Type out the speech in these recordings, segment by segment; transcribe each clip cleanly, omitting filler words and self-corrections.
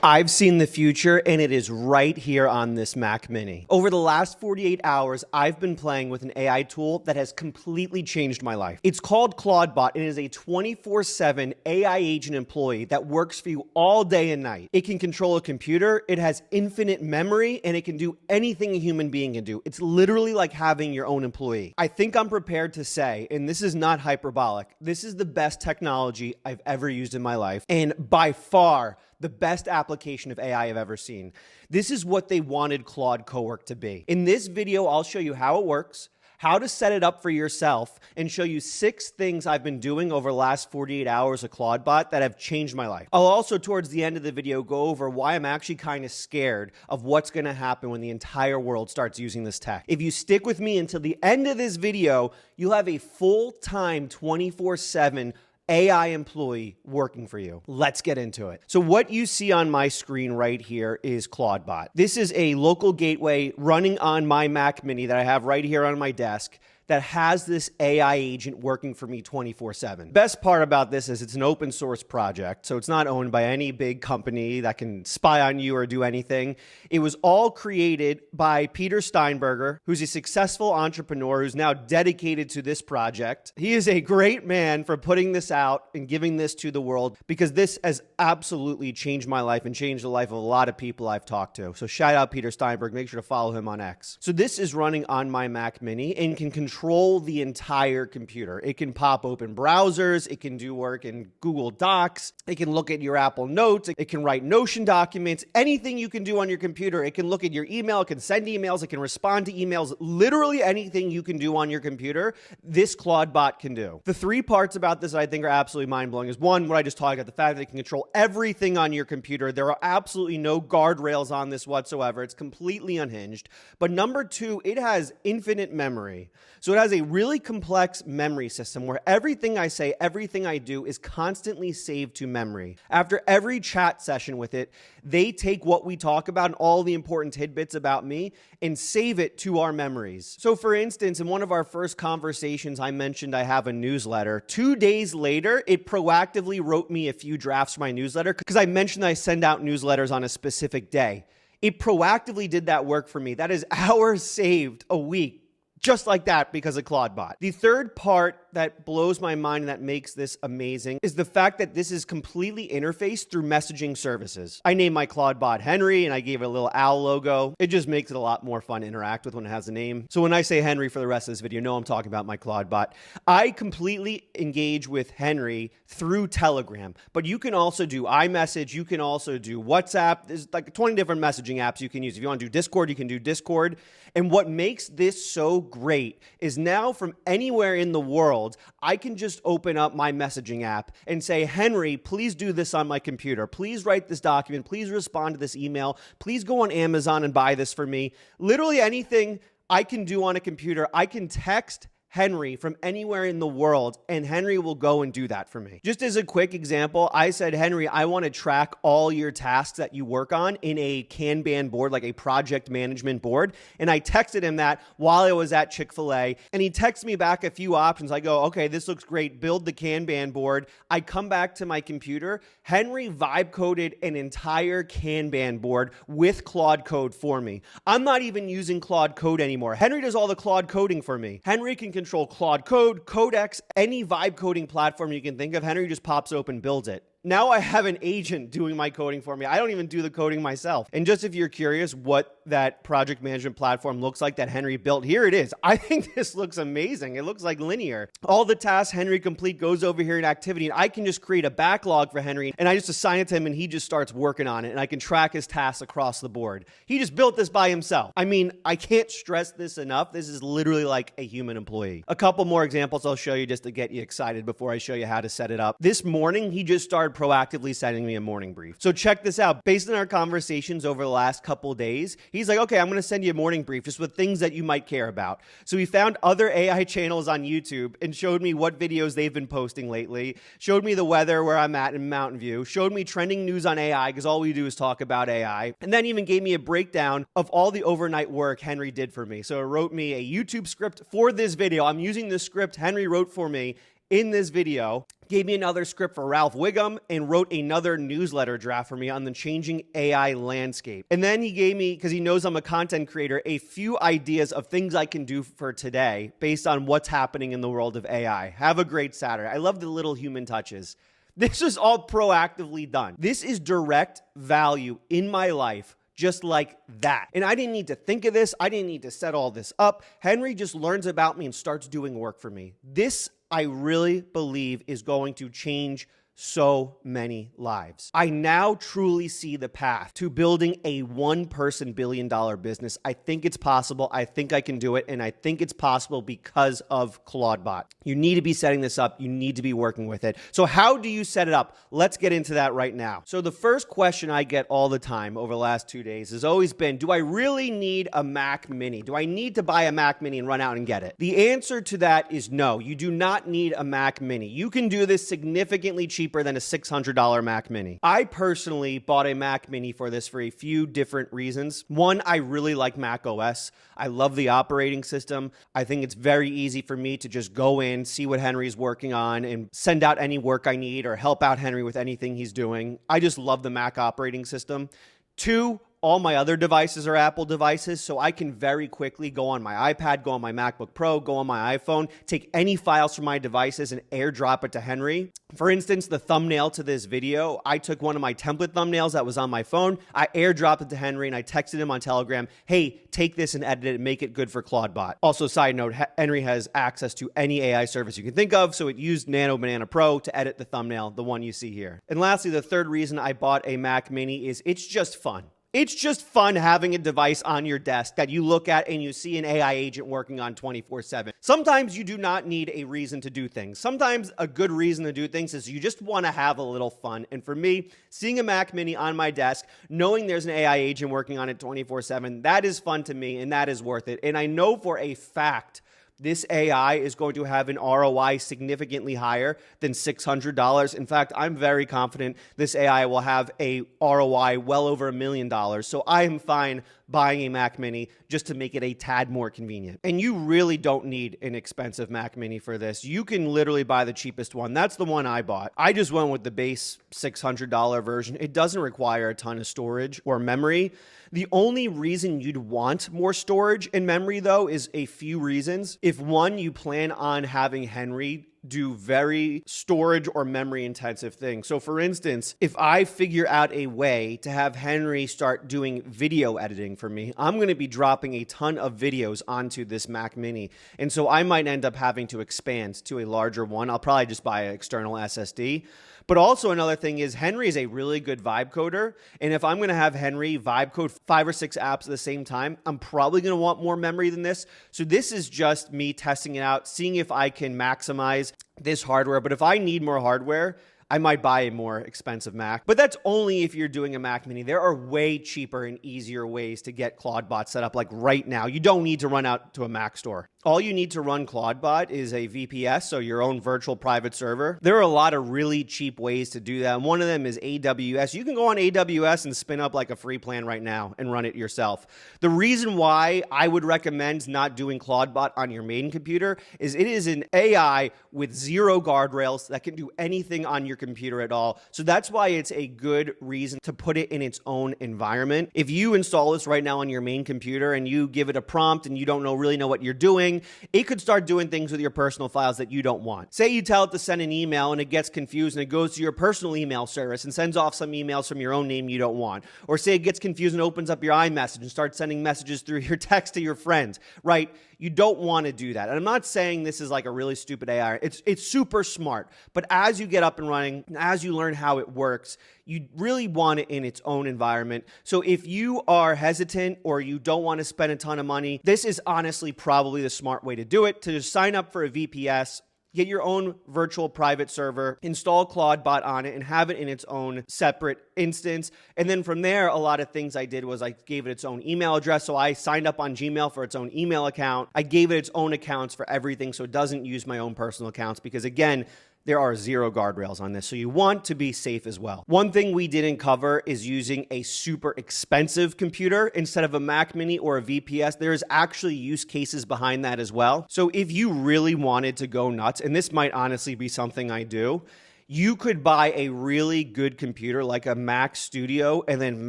I've seen the future, and it is right here on this Mac Mini. Over the last 48 hours, I've been playing with an AI tool that has completely changed my life. It's called Claudebot, and it is a 24/7 AI agent employee that works for you all day and night. It can control a computer, it has infinite memory, and it can do anything a human being can do. It's literally like having your own employee. I think I'm prepared to say, and this is not hyperbolic, this is the best technology I've ever used in my life, and by far, the best application of AI I've ever seen. This is what they wanted Claude Cowork to be. In this video, I'll show you how it works, how to set it up for yourself, and show you 6 things I've been doing over the last 48 hours of Claudebot that have changed my life. I'll also, towards the end of the video, go over why I'm actually kind of scared of what's going to happen when the entire world starts using this tech. If you stick with me until the end of this video, you'll have a full-time 24/7 AI employee working for you. Let's get into it. So what you see on my screen right here is Claudebot. This is a local gateway running on my Mac Mini that I have right here on my desk that has this AI agent working for me 24/7. Best part about this is it's an open source project, so it's not owned by any big company that can spy on you or do anything. It was all created by Peter Steinberger, who's a successful entrepreneur who's now dedicated to this project. He is a great man for putting this out and giving this to the world, because this has absolutely changed my life and changed the life of a lot of people I've talked to. So shout out Peter Steinberg. Make sure to follow him on X. So this is running on my Mac Mini and can control the entire computer. It can pop open browsers, it can do work in Google Docs, it can look at your Apple Notes, it can write Notion documents, anything you can do on your computer. It can look at your email, it can send emails, it can respond to emails, literally anything you can do on your computer, this Claudebot can do. The 3 parts about this that I think are absolutely mind-blowing is, 1, what I just talked about, the fact that it can control everything on your computer. There are absolutely no guardrails on this whatsoever. It's completely unhinged. But number 2, it has infinite memory. So it has a really complex memory system where everything I say, everything I do is constantly saved to memory. After every chat session with it, they take what we talk about and all the important tidbits about me and save it to our memories. So for instance, in one of our first conversations, I mentioned I have a newsletter. 2 days later, it proactively wrote me a few drafts for my newsletter because I mentioned I send out newsletters on a specific day. It proactively did that work for me. That is hours saved a week. Just like that, because of Claudebot. The third part that blows my mind and that makes this amazing is the fact that this is completely interfaced through messaging services. I named my Claudebot Henry, and I gave it a little owl logo. It just makes it a lot more fun to interact with when it has a name. So when I say Henry for the rest of this video, no, I'm talking about my Claudebot. I completely engage with Henry through Telegram, but you can also do iMessage, you can also do WhatsApp. There's like 20 different messaging apps you can use. If you want to do Discord, you can do Discord. And what makes this so great is now from anywhere in the world, I can just open up my messaging app and say, Henry, please do this on my computer. Please write this document. Please respond to this email. Please go on Amazon and buy this for me. Literally anything I can do on a computer, I can text Henry from anywhere in the world, and Henry will go and do that for me. Just as a quick example, I said, Henry, I want to track all your tasks that you work on in a Kanban board, like a project management board. And I texted him that while I was at Chick-fil-A, and he texted me back a few options. I go, okay, this looks great. Build the Kanban board. I come back to my computer. Henry vibe coded an entire Kanban board with Claude Code for me. I'm not even using Claude Code anymore. Henry does all the Claude coding for me. Henry can control Claude Code, Codex, any vibe coding platform you can think of. Henry just pops open, builds it. Now I have an agent doing my coding for me. I don't even do the coding myself. And just if you're curious what that project management platform looks like that Henry built, here it is. I think this looks amazing. It looks like linear. All the tasks Henry complete goes over here in activity, and I can just create a backlog for Henry, and I just assign it to him, and he just starts working on it, and I can track his tasks across the board. He just built this by himself. I mean, I can't stress this enough. This is literally like a human employee. A couple more examples I'll show you just to get you excited before I show you how to set it up. This morning, he just started proactively sending me a morning brief. So check this out. Based on our conversations over the last couple of days, he's like, okay, I'm going to send you a morning brief just with things that you might care about. So he found other AI channels on YouTube and showed me what videos they've been posting lately, showed me the weather where I'm at in Mountain View, showed me trending news on AI because all we do is talk about AI, and then even gave me a breakdown of all the overnight work Henry did for me. So it wrote me a YouTube script for this video. I'm using the script Henry wrote for me, in this video, gave me another script for Ralph Wiggum, and wrote another newsletter draft for me on the changing AI landscape. And then he gave me, because he knows I'm a content creator, a few ideas of things I can do for today based on what's happening in the world of AI. Have a great Saturday. I love the little human touches. This is all proactively done. This is direct value in my life, just like that. And I didn't need to think of this. I didn't need to set all this up. Henry just learns about me and starts doing work for me. This, I really believe, is going to change so many lives. I now truly see the path to building a one-person billion-dollar business. I think it's possible. I think I can do it. And I think it's possible because of Claudebot. You need to be setting this up. You need to be working with it. So how do you set it up? Let's get into that right now. So the first question I get all the time over the last 2 days has always been, do I really need a Mac Mini? Do I need to buy a Mac Mini and run out and get it? The answer to that is no. You do not need a Mac Mini. You can do this significantly cheaper than a $600 Mac Mini. I personally bought a Mac Mini for this for a few different reasons. One, I really like Mac OS. I love the operating system. I think it's very easy for me to just go in, see what Henry's working on, and send out any work I need or help out Henry with anything he's doing. I just love the Mac operating system. Two, all my other devices are Apple devices, so I can very quickly go on my iPad, go on my MacBook Pro, go on my iPhone, take any files from my devices and airdrop it to Henry. For instance, the thumbnail to this video, I took one of my template thumbnails that was on my phone, I airdropped it to Henry, and I texted him on Telegram, hey, take this and edit it and make it good for Claudebot. Also, side note, Henry has access to any AI service you can think of, so it used Nano Banana Pro to edit the thumbnail, the one you see here. And lastly, the third reason I bought a Mac Mini is it's just fun. It's just fun having a device on your desk that you look at and you see an AI agent working on 24/7. Sometimes you do not need a reason to do things. Sometimes a good reason to do things is you just want to have a little fun. And for me, seeing a Mac Mini on my desk, knowing there's an AI agent working on it 24/7, that is fun to me and that is worth it. And I know for a fact this AI is going to have an ROI significantly higher than $600. In fact, I'm very confident this AI will have a ROI well over $1 million. So I am fine buying a Mac Mini just to make it a tad more convenient. And you really don't need an expensive Mac Mini for this. You can literally buy the cheapest one. That's the one I bought. I just went with the base $600 version. It doesn't require a ton of storage or memory. The only reason you'd want more storage and memory, though, is a few reasons. If one, you plan on having Henry do very storage or memory intensive things. So for instance, if I figure out a way to have Henry start doing video editing for me, I'm going to be dropping a ton of videos onto this Mac Mini. And so I might end up having to expand to a larger one. I'll probably just buy an external SSD. But also another thing is Henry is a really good vibe coder. And if I'm going to have Henry vibe code 5 or 6 apps at the same time, I'm probably going to want more memory than this. So this is just me testing it out, seeing if I can maximize this hardware. But if I need more hardware, I might buy a more expensive Mac. But that's only if you're doing a Mac Mini. There are way cheaper and easier ways to get Claudebot set up like right now. You don't need to run out to a Mac store. All you need to run Claudebot is a VPS, so your own virtual private server. There are a lot of really cheap ways to do that. And one of them is AWS. You can go on AWS and spin up like a free plan right now and run it yourself. The reason why I would recommend not doing Claudebot on your main computer is it is an AI with zero guardrails that can do anything on your computer at all. So that's why it's a good reason to put it in its own environment. If you install this right now on your main computer and you give it a prompt and you don't really know what you're doing, it could start doing things with your personal files that you don't want. Say you tell it to send an email and it gets confused and it goes to your personal email service and sends off some emails from your own name you don't want. Or say it gets confused and opens up your iMessage and starts sending messages through your text to your friends, right? You don't want to do that. And I'm not saying this is like a really stupid AI. It's super smart. But as you get up and running, as you learn how it works, you really want it in its own environment. So if you are hesitant or you don't want to spend a ton of money, this is honestly probably the smart way to do it, to just sign up for a VPS, get your own virtual private server, install Claudebot on it, and have it in its own separate instance. And then from there, a lot of things I did was I gave it its own email address. So I signed up on Gmail for its own email account. I gave it its own accounts for everything so it doesn't use my own personal accounts because, again, there are zero guardrails on this. So you want to be safe as well. One thing we didn't cover is using a super expensive computer instead of a Mac Mini or a VPS. There's actually use cases behind that as well. So if you really wanted to go nuts, and this might honestly be something I do, you could buy a really good computer like a Mac Studio and then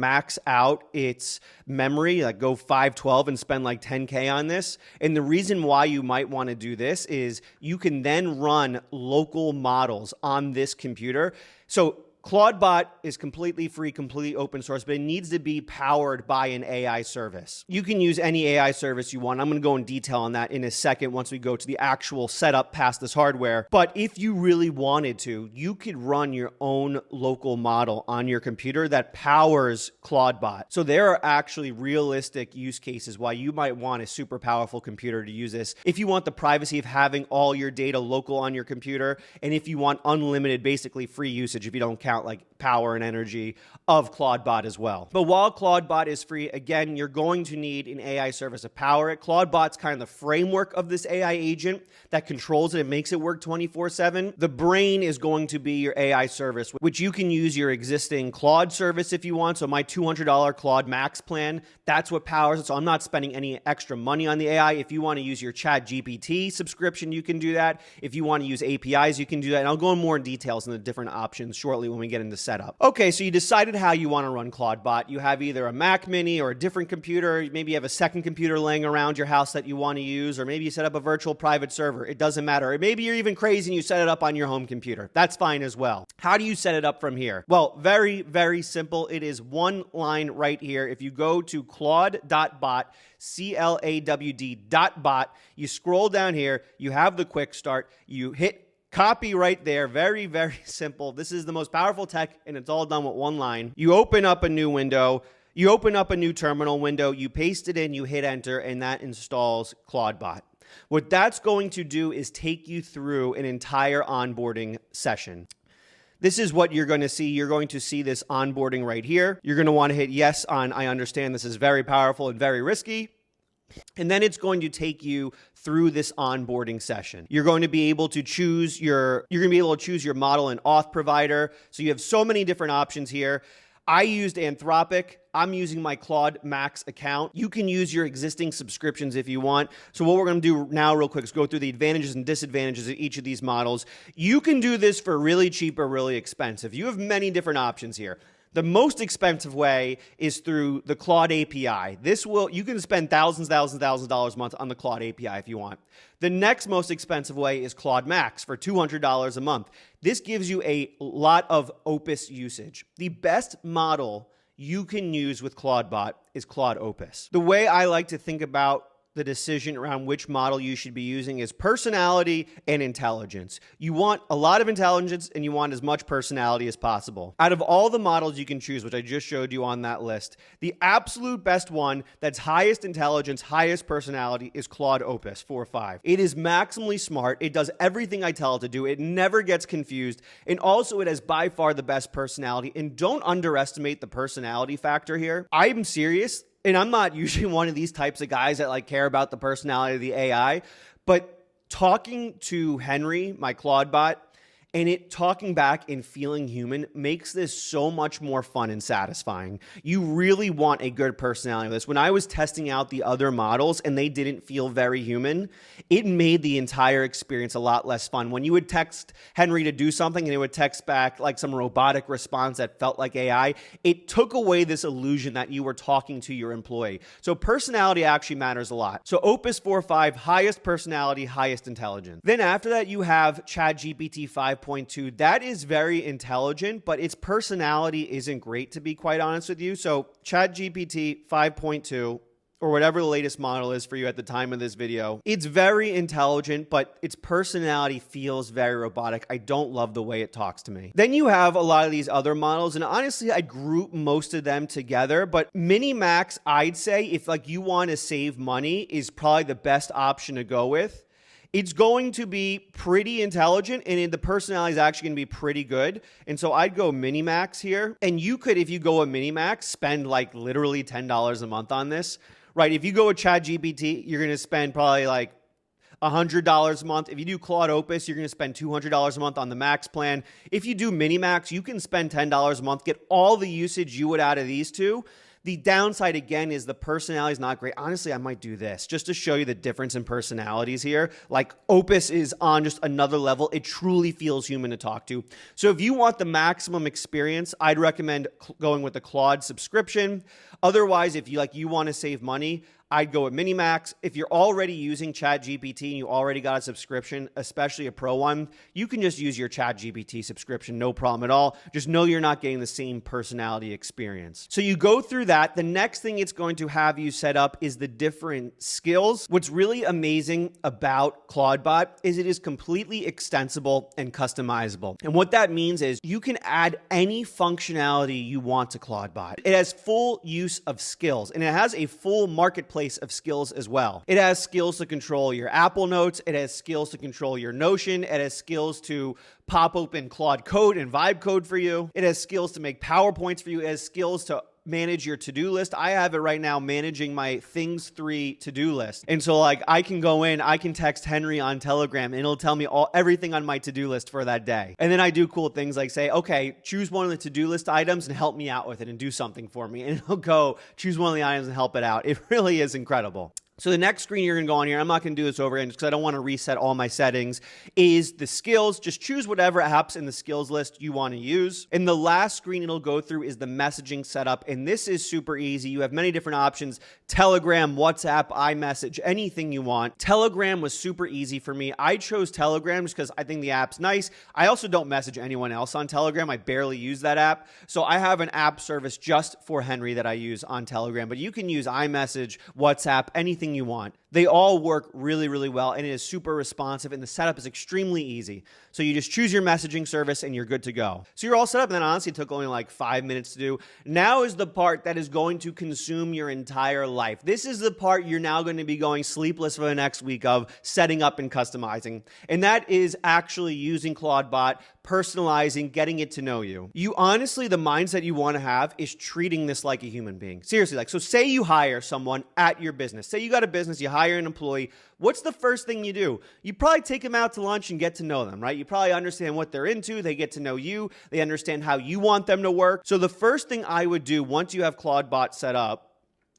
max out its memory, like go 512 and spend like 10K on this. And the reason why you might want to do this is you can then run local models on this computer. So Claudebot is completely free, completely open source, but it needs to be powered by an AI service. You can use any AI service you want. I'm going to go in detail on that in a second once we go to the actual setup past this hardware. But if you really wanted to, you could run your own local model on your computer that powers Claudebot. So there are actually realistic use cases why you might want a super powerful computer to use this. If you want the privacy of having all your data local on your computer, and if you want unlimited, basically free usage, if you don't count like power and energy of Claudebot as well. But while Claudebot is free, again, you're going to need an AI service to power it. Claudebot's kind of the framework of this AI agent that controls it and makes it work 24/7. The brain is going to be your AI service, which you can use your existing Claude service if you want. So my $200 Claude Max plan, that's what powers it. So I'm not spending any extra money on the AI. If you want to use your ChatGPT subscription, you can do that. If you want to use APIs, you can do that. And I'll go in more in details in the different options shortly when we get into setup. Okay, so you decided how you want to run Claudebot. You have either a Mac Mini or a different computer. Maybe you have a second computer laying around your house that you want to use, or maybe you set up a virtual private server. It doesn't matter. Or maybe you're even crazy and you set it up on your home computer. That's fine as well. How do you set it up from here? Well, very, very simple. It is one line right here. If you go to Claude.bot, CLAWD.bot, you scroll down here, you have the quick start, you hit copy right there. Very, very simple. This is the most powerful tech, and it's all done with one line. You open up a new window. You open up a new terminal window. You paste it in. You hit enter, and that installs Claudebot. What that's going to do is take you through an entire onboarding session. This is what you're going to see. You're going to see this onboarding right here. You're going to want to hit yes on I understand this is very powerful and very risky. And then it's going to take you through this onboarding session. You're going to be able to choose your model and auth provider. So you have so many different options here. I used Anthropic. I'm using my Claude Max account. You can use your existing subscriptions if you want. So what we're going to do now real quick is go through the advantages and disadvantages of each of these models. You can do this for really cheap or really expensive. You have many different options here. The most expensive way is through the Claude API. You can spend thousands of dollars a month on the Claude API if you want. The next most expensive way is Claude Max for $200 a month. This gives you a lot of Opus usage. The best model you can use with Claudebot is Claude Opus. The way I like to think about the decision around which model you should be using is personality and intelligence. You want a lot of intelligence and you want as much personality as possible. Out of all the models you can choose, which I just showed you on that list, the absolute best one that's highest intelligence, highest personality is Claude Opus 4.5. It is maximally smart. It does everything I tell it to do. It never gets confused. And also it has by far the best personality. And don't underestimate the personality factor here. I'm serious. And I'm not usually one of these types of guys that care about the personality of the AI, but talking to Henry, my Claudebot, and it talking back and feeling human makes this so much more fun and satisfying. You really want a good personality with this. When I was testing out the other models and they didn't feel very human, it made the entire experience a lot less fun. When you would text Henry to do something and it would text back like some robotic response that felt like AI, it took away this illusion that you were talking to your employee. So personality actually matters a lot. So Opus 4.5, highest personality, highest intelligence. Then after that, you have ChatGPT 5.2. That is very intelligent, but its personality isn't great, to be quite honest with you. So ChatGPT 5.2, or whatever the latest model is for you at the time of this video, it's very intelligent, but its personality feels very robotic. I don't love the way it talks to me. Then you have a lot of these other models, and honestly, I group most of them together, but Minimax, I'd say, if you want to save money, is probably the best option to go with. It's going to be pretty intelligent, and the personality is actually going to be pretty good. And so I'd go Minimax here. And you could, if you go a Minimax, spend literally $10 a month on this, right? If you go with ChatGPT, you're going to spend probably $100 a month. If you do Claude Opus, you're going to spend $200 a month on the Max plan. If you do Minimax, you can spend $10 a month, get all the usage you would out of these two. The downside, again, is the personality is not great. Honestly, I might do this just to show you the difference in personalities here. Like Opus is on just another level. It truly feels human to talk to. So if you want the maximum experience, I'd recommend going with the Claude subscription. Otherwise, if you want to save money, I'd go with Minimax. If you're already using ChatGPT and you already got a subscription, especially a pro one, you can just use your ChatGPT subscription, no problem at all. Just know you're not getting the same personality experience. So you go through that. The next thing it's going to have you set up is the different skills. What's really amazing about Claudebot is it is completely extensible and customizable. And what that means is you can add any functionality you want to Claudebot. It has full use of skills, and it has a full marketplace of skills as well. It has skills to control your Apple Notes. It has skills to control your Notion. It has skills to pop open Claude Code and Vibe Code for you. It has skills to make PowerPoints for you. It has skills to manage your to-do list. I have it right now managing my Things 3 to-do list. And so I can go in, I can text Henry on Telegram and it'll tell me everything on my to-do list for that day. And then I do cool things like say, okay, choose one of the to-do list items and help me out with it and do something for me. And it'll go choose one of the items and help it out. It really is incredible. So the next screen you're going to go on here, I'm not going to do this over again because I don't want to reset all my settings, is the skills. Just choose whatever apps in the skills list you want to use. And the last screen it'll go through is the messaging setup. And this is super easy. You have many different options: Telegram, WhatsApp, iMessage, anything you want. Telegram was super easy for me. I chose Telegram just because I think the app's nice. I also don't message anyone else on Telegram. I barely use that app. So I have an app service just for Henry that I use on Telegram. But you can use iMessage, WhatsApp, anything you want. They all work really, really well, and it is super responsive, and the setup is extremely easy. So you just choose your messaging service, and you're good to go. So you're all set up, and then honestly, it took only like 5 minutes to do. Now is the part that is going to consume your entire life. This is the part you're now going to be going sleepless for the next week of setting up and customizing, and that is actually using Claudebot, personalizing, getting it to know you. You honestly, the mindset you want to have is treating this like a human being. Seriously, so say you hire someone at your business. Say you got a business, you hire an employee. What's the first thing you do? You probably take them out to lunch and get to know them, right? You probably understand what they're into. They get to know you. They understand how you want them to work. So the first thing I would do once you have Claudebot set up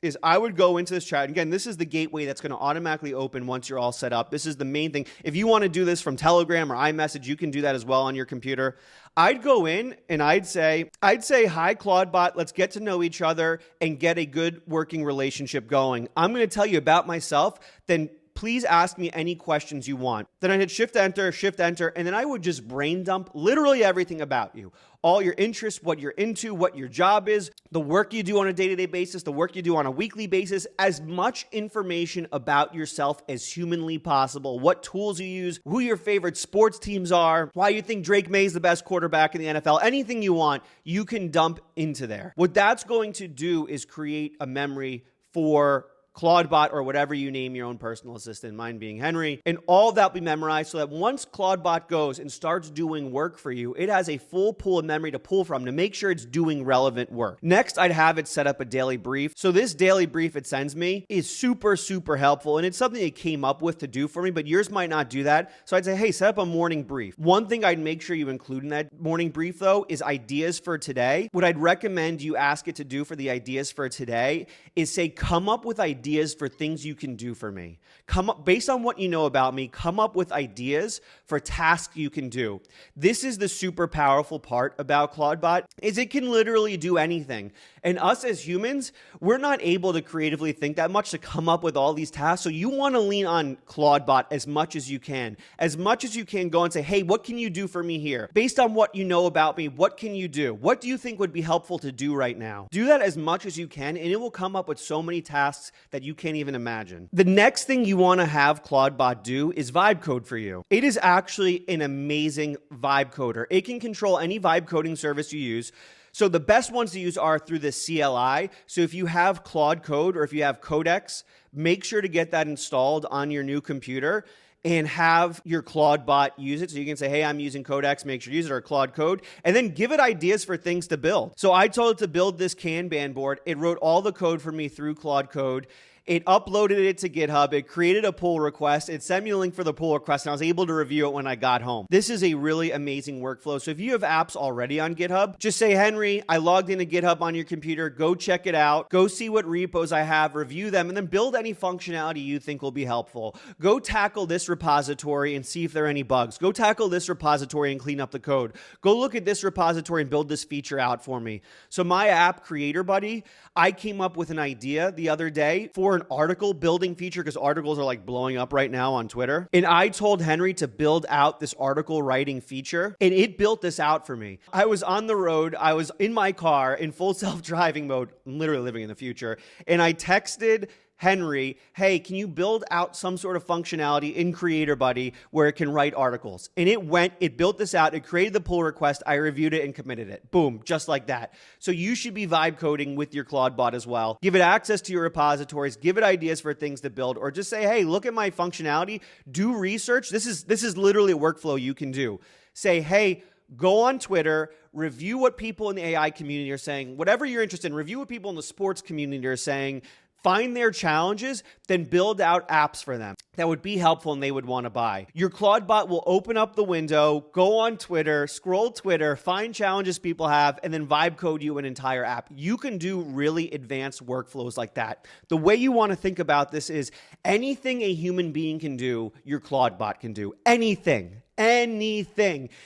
is I would go into this chat. Again, this is the gateway that's going to automatically open once you're all set up. This is the main thing. If you want to do this from Telegram or iMessage, you can do that as well on your computer. I'd go in and I'd say, hi, Claudebot, let's get to know each other and get a good working relationship going. I'm going to tell you about myself, then please ask me any questions you want. Then I'd hit Shift Enter, and then I would just brain dump literally everything about you. All your interests, what you're into, what your job is, the work you do on a day-to-day basis, the work you do on a weekly basis, as much information about yourself as humanly possible, what tools you use, who your favorite sports teams are, why you think Drake May is the best quarterback in the NFL, anything you want, you can dump into there. What that's going to do is create a memory for Claudebot or whatever you name your own personal assistant, mine being Henry, and all that will be memorized so that once Claudebot goes and starts doing work for you, it has a full pool of memory to pull from to make sure it's doing relevant work. Next, I'd have it set up a daily brief. So this daily brief it sends me is super, super helpful, and it's something it came up with to do for me, but yours might not do that. So I'd say, hey, set up a morning brief. One thing I'd make sure you include in that morning brief, though, is ideas for today. What I'd recommend you ask it to do for the ideas for today is say, come up with ideas for things you can do for me. Come up, based on what you know about me, come up with ideas for tasks you can do. This is the super powerful part about Claudebot, is it can literally do anything. And us as humans, we're not able to creatively think that much to come up with all these tasks. So you want to lean on Claudebot as much as you can. As much as you can, go and say, hey, what can you do for me here? Based on what you know about me, what can you do? What do you think would be helpful to do right now? Do that as much as you can, and it will come up with so many tasks that you can't even imagine. The next thing you want to have Claudebot do is vibe code for you. It is actually an amazing vibe coder. It can control any vibe coding service you use. So the best ones to use are through the CLI. So if you have Claude Code or if you have Codex, make sure to get that installed on your new computer and have your Claudebot use it. So you can say, hey, I'm using Codex, make sure you use it, or Claude Code, and then give it ideas for things to build. So I told it to build this Kanban board. It wrote all the code for me through Claude Code. It uploaded it to GitHub. It created a pull request. It sent me a link for the pull request, and I was able to review it when I got home. This is a really amazing workflow. So if you have apps already on GitHub, just say, Henry, I logged into GitHub on your computer. Go check it out. Go see what repos I have, review them, and then build any functionality you think will be helpful. Go tackle this repository and see if there are any bugs. Go tackle this repository and clean up the code. Go look at this repository and build this feature out for me. So my app Creator Buddy, I came up with an idea the other day for an article building feature, because articles are like blowing up right now on Twitter. And I told Henry to build out this article writing feature, and it built this out for me. I was on the road. I was in my car in full self-driving mode. I'm literally living in the future. And I texted Henry, hey, can you build out some sort of functionality in Creator Buddy where it can write articles? And it built this out, it created the pull request, I reviewed it and committed it. Boom, just like that. So you should be vibe coding with your Claudebot as well. Give it access to your repositories, give it ideas for things to build, or just say, hey, look at my functionality, do research. This is literally a workflow you can do. Say, hey, go on Twitter, review what people in the AI community are saying, whatever you're interested in, review what people in the sports community are saying, find their challenges, then build out apps for them that would be helpful and they would want to buy. Your Claudebot will open up the window, go on Twitter, scroll Twitter, find challenges people have, and then vibe code you an entire app. You can do really advanced workflows like that. The way you want to think about this is anything a human being can do, your Claudebot can do. Anything.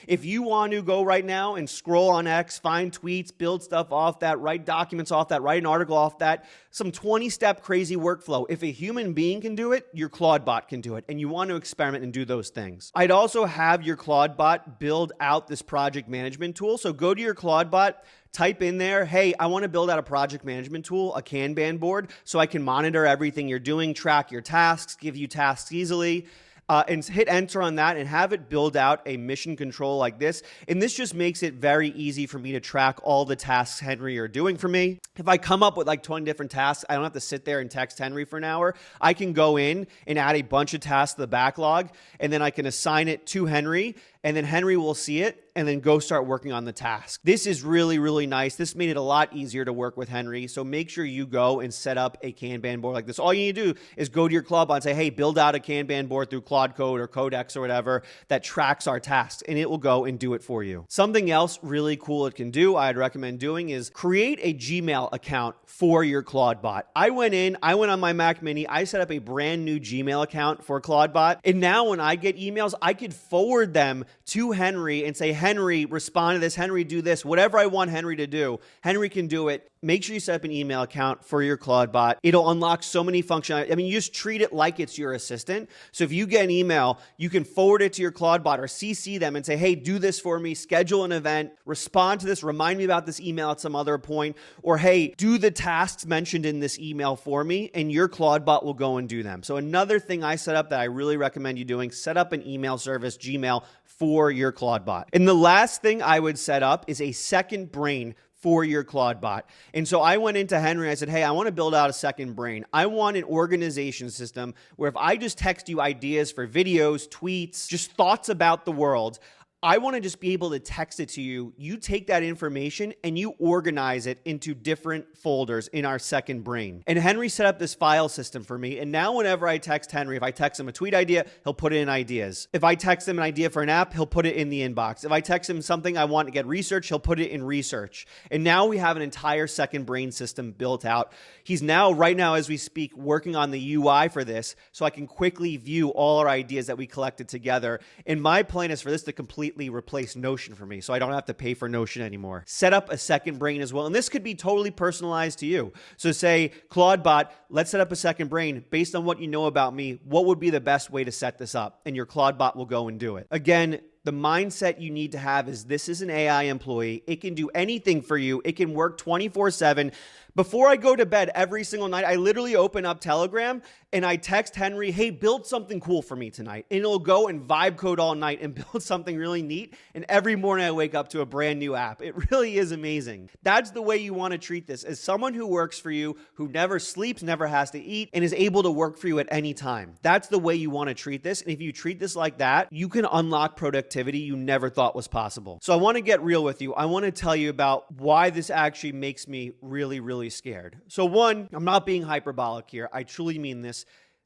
If you want to go right now and scroll on X, find tweets, build stuff off that, write documents off that, write an article off that, some 20-step crazy workflow. If a human being can do it, your Claudebot can do it, and you want to experiment and do those things. I'd also have your Claudebot build out this project management tool. So go to your Claudebot, type in there, hey, I want to build out a project management tool, a Kanban board, so I can monitor everything you're doing, track your tasks, give you tasks easily. And hit enter on that and have it build out a mission control like this. And this just makes it very easy for me to track all the tasks Henry are doing for me. If I come up with like 20 different tasks, I don't have to sit there and text Henry for an hour. I can go in and add a bunch of tasks to the backlog, and then I can assign it to Henry, and then Henry will see it and then go start working on the task. This is really, really nice. This made it a lot easier to work with Henry. So make sure you go and set up a Kanban board like this. All you need to do is go to your Claudebot and say, hey, build out a Kanban board through Claude Code or Codex or whatever that tracks our tasks, and it will go and do it for you. Something else really cool it can do, I'd recommend doing, is create a Gmail account for your Claudebot. I went on my Mac Mini, I set up a brand new Gmail account for Claudebot, and now when I get emails, I could forward them to Henry and say, Henry, respond to this, Henry, do this, whatever I want Henry to do, Henry can do it. Make sure you set up an email account for your Claudebot. It'll unlock so many functionality. I mean, you just treat it like it's your assistant. So if you get an email, you can forward it to your Claudebot or CC them and say, hey, do this for me, schedule an event, respond to this, remind me about this email at some other point, or hey, do the tasks mentioned in this email for me, and your Claudebot will go and do them. So another thing I set up that I really recommend you doing, set up an email service, Gmail, for your Claudebot. And the last thing I would set up is a second brain for your Claudebot. And so I went into Henry, I said, hey, I want to build out a second brain. I want an organization system where if I just text you ideas for videos, tweets, just thoughts about the world, I want to just be able to text it to you. You take that information and you organize it into different folders in our second brain. And Henry set up this file system for me. And now whenever I text Henry, if I text him a tweet idea, he'll put it in ideas. If I text him an idea for an app, he'll put it in the inbox. If I text him something I want to get research, he'll put it in research. And now we have an entire second brain system built out. He's now, right now as we speak, working on the UI for this so I can quickly view all our ideas that we collected together. And my plan is for this to completely replace Notion for me, so I don't have to pay for Notion anymore. Set up a second brain as well, and this could be totally personalized to you. So say, Claudebot, let's set up a second brain. Based on what you know about me, what would be the best way to set this up? And your Claudebot will go and do it. Again, the mindset you need to have is this is an AI employee. It can do anything for you. It can work 24/7. Before I go to bed every single night, I literally open up Telegram and I text Henry, hey, build something cool for me tonight. And it'll go and vibe code all night and build something really neat. And every morning I wake up to a brand new app. It really is amazing. That's the way you want to treat this, as someone who works for you, who never sleeps, never has to eat, and is able to work for you at any time. That's the way you want to treat this. And if you treat this like that, you can unlock productivity you never thought was possible. So I want to get real with you. I want to tell you about why this actually makes me really, really really scared. So one, I'm not being hyperbolic here. I truly mean this.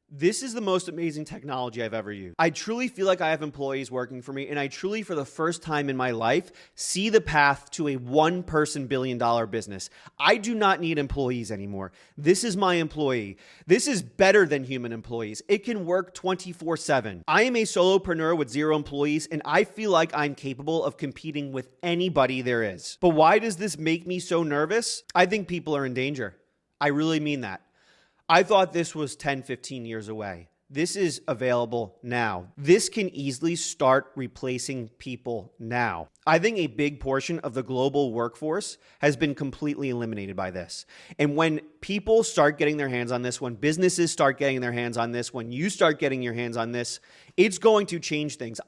This is the most amazing technology I've ever used. I truly feel like I have employees working for me, and I truly, for the first time in my life, see the path to a one-person billion-dollar business. I do not need employees anymore. This is my employee. This is better than human employees. It can work 24/7. I am a solopreneur with 0 employees, and I feel like I'm capable of competing with anybody there is. But why does this make me so nervous? I think people are in danger. I really mean that. I thought this was 10, 15 years away. This is available now. This can easily start replacing people now. I think a big portion of the global workforce has been completely eliminated by this. And when people start getting their hands on this, when businesses start getting their hands on this, when you start getting your hands on this, it's going to change things.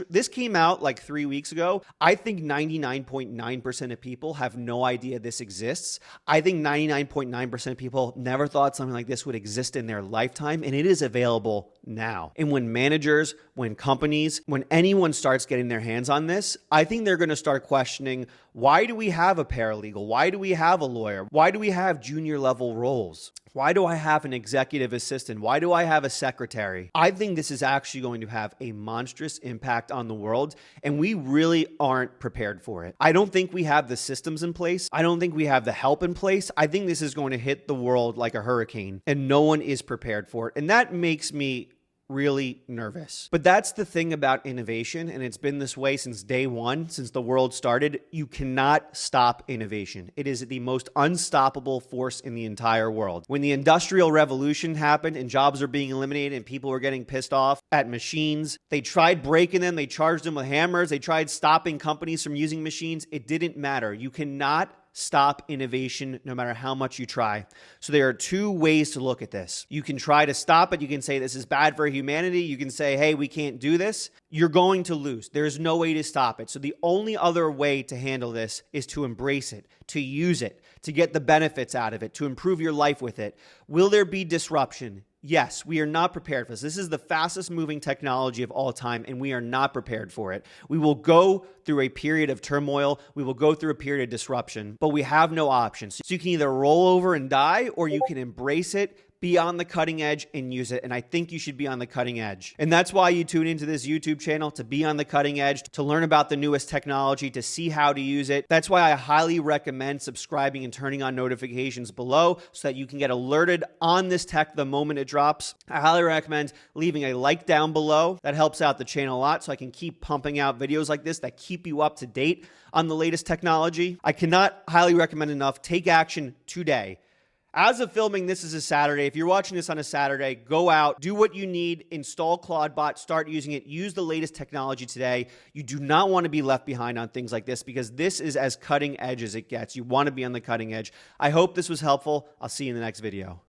This came out like 3 weeks ago. I think 99.9% of people have no idea this exists. I think 99.9% of people never thought something like this would exist in their lifetime, and it is available now. And when managers, when companies, when anyone starts getting their hands on this, I think they're going to start questioning, why do we have a paralegal? Why do we have a lawyer? Why do we have junior level roles? Why do I have an executive assistant? Why do I have a secretary? I think this is actually going to have a monstrous impact on the world, and we really aren't prepared for it. I don't think we have the systems in place. I don't think we have the help in place. I think this is going to hit the world like a hurricane, and no one is prepared for it. And that makes me really nervous. But that's the thing about innovation, and it's been this way since day one, since the world started. You cannot stop innovation. It is the most unstoppable force in the entire world. When the Industrial Revolution happened and jobs are being eliminated and people were getting pissed off at machines, they tried breaking them, they charged them with hammers, they tried stopping companies from using machines. It didn't matter. You cannot stop innovation no matter how much you try. So there are 2 ways to look at this. You can try to stop it. You can say this is bad for humanity. You can say, hey, we can't do this. You're going to lose. There's no way to stop it. So the only other way to handle this is to embrace it, to use it, to get the benefits out of it, to improve your life with it. Will there be disruption? Yes, we are not prepared for this. This is the fastest moving technology of all time, and we are not prepared for it. We will go through a period of turmoil. We will go through a period of disruption, but we have no options. So you can either roll over and die, or you can embrace it, be on the cutting edge, and use it. And I think you should be on the cutting edge. And that's why you tune into this YouTube channel, to be on the cutting edge, to learn about the newest technology, to see how to use it. That's why I highly recommend subscribing and turning on notifications below so that you can get alerted on this tech the moment it drops. I highly recommend leaving a like down below. That helps out the channel a lot so I can keep pumping out videos like this that keep you up to date on the latest technology. I cannot highly recommend enough. Take action today. As of filming, this is a Saturday. If you're watching this on a Saturday, go out, do what you need, install Claudebot, start using it, use the latest technology today. You do not want to be left behind on things like this because this is as cutting edge as it gets. You want to be on the cutting edge. I hope this was helpful. I'll see you in the next video.